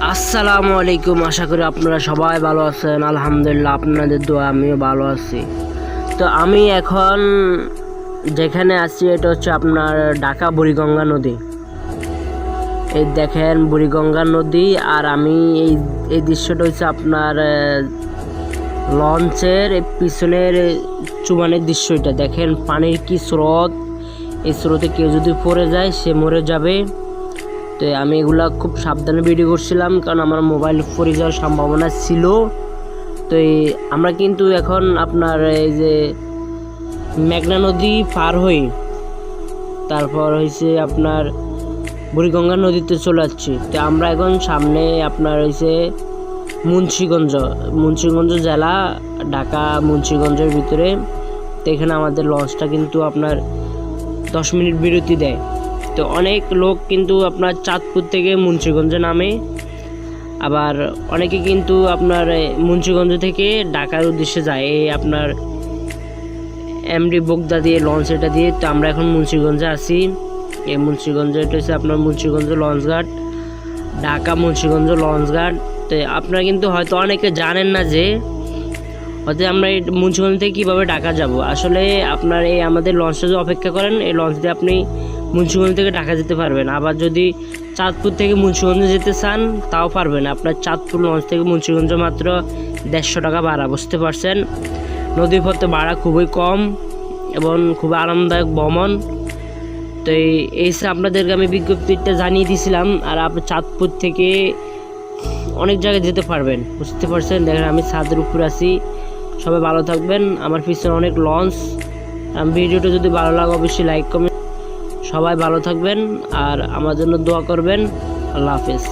আসসালামু আলাইকুম। আশা করি আপনারা সবাই ভালো আছেন। আলহামদুলিল্লাহ, আপনাদের দোয়া আমিও ভালো আছি। তো আমি এখন যেখানে আছি এটা হচ্ছে আপনার ঢাকা বুড়িগঙ্গা নদী। এই দেখেন বুড়িগঙ্গা নদী, আর আমি এই দৃশ্যটা হচ্ছে আপনার লঞ্চের পিছনের চুবানের দৃশ্য। এটা দেখেন পানির কি স্রোত, এই স্রোতে কেউ যদি পড়ে যায় সে মরে যাবে। তো আমি এগুলা খুব সাবধানে ভিডিও করছিলাম, কারণ আমার মোবাইল পড়ে যাওয়ার সম্ভাবনা ছিল। তো আমরা কিন্তু এখন আপনার এই যে মেঘনা নদী পার হই, তারপর হয়েছে আপনার বুড়িগঙ্গা নদীতে চলে যাচ্ছি। তো আমরা এখন সামনে আপনার হয়েছে মুন্সিগঞ্জ জেলা, ঢাকা মুন্সিগঞ্জের ভিতরে। তো এখানে আমাদের লঞ্চটা কিন্তু আপনার 10 মিনিট বিরতি দেয়। তো অনেক লোক কিন্তু আপনার চাঁদপুর থেকে মুন্সিগঞ্জে নামে, আবার অনেকে কিন্তু আপনার মুন্সিগঞ্জ থেকে ঢাকার উদ্দেশ্যে যায় এই আপনার এমডি বোগদা দিয়ে, লঞ্চ এটা দিয়ে। তো আমরা এখন মুন্সিগঞ্জে আছি। এই মুন্সিগঞ্জে এটা হচ্ছে আপনার মুন্সিগঞ্জ লঞ্চঘাট, ঢাকা মুন্সিগঞ্জ লঞ্চঘাট। তো আপনারা কিন্তু হয়তো অনেকে জানেন না যে হয়তো আমরা এই মুন্সিগঞ্জ থেকে কীভাবে ঢাকা যাব। আসলে আপনার এই আমাদের লঞ্চটা যদি অপেক্ষা করেন, এই লঞ্চ দিয়ে আপনি মুন্সিগঞ্জ থেকে ঢাকা যেতে পারবেন। আবার যদি চাঁদপুর থেকে মুন্সিগঞ্জে যেতে চান তাও পারবেন। আপনার চাঁদপুর লঞ্চ থেকে মুন্সিগঞ্জ মাত্র 150 টাকা ভাড়া, বুঝতে পারছেন। নদীর পথে ভাড়া খুবই কম এবং খুবই আরামদায়ক ভ্রমণ। তো এই আপনাদেরকে আমি বিজ্ঞপ্তিটা জানিয়ে দিয়েছিলাম। আর আপনি চাঁদপুর থেকে অনেক জায়গায় যেতে পারবেন, বুঝতে পারছেন। দেখেন আমি ছাদের উপরে আছি। সবাই ভালো থাকবেন। আমার পিছনে অনেক লঞ্চ। ভিডিওটা যদি ভালো লাগে অবশ্যই লাইক কমেন্ট। সবাই ভালো থাকবেন আর আমার জন্য দোয়া করবেন। আল্লাহ হাফেজ।